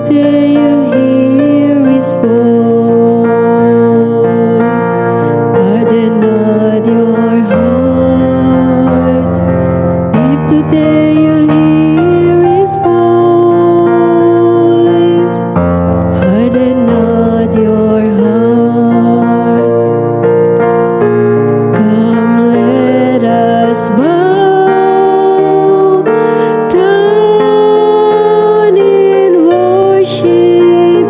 today you hear His voice, harden not your heart. If today you hear His voice, harden not your heart. Come, let us bow down in worship.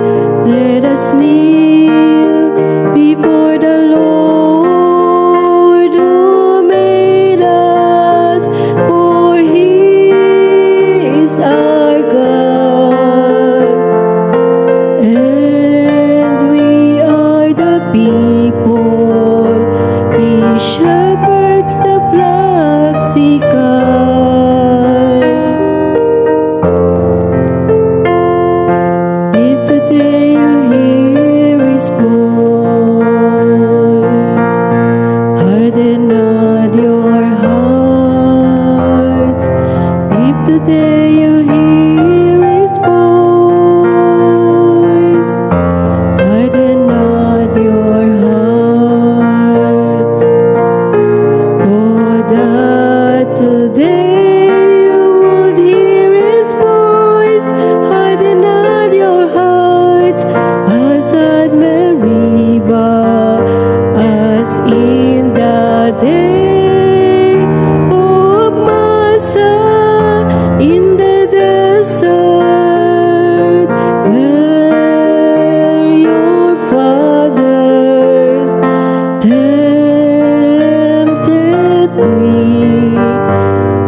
Let us kneel before the Lord who made us, for He is our God, and we are the people. He shepherds the flocks He guides. If today you hear His voice, harden not your hearts. If today you hear His voice, harden not your hearts. Oh, that today you would hear His voice, harden not your hearts, as at Meribah, as in the day of Massah in the desert, where your fathers tempted me.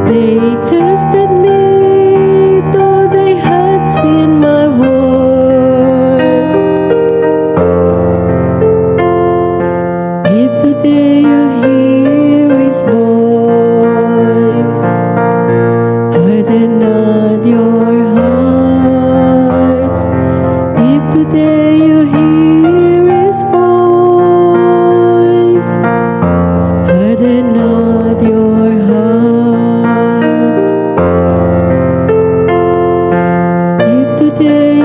They tested me, though they had seen my works. If today you hear His voice, harden not your hearts. If today you hear His voice, harden not your hearts. If today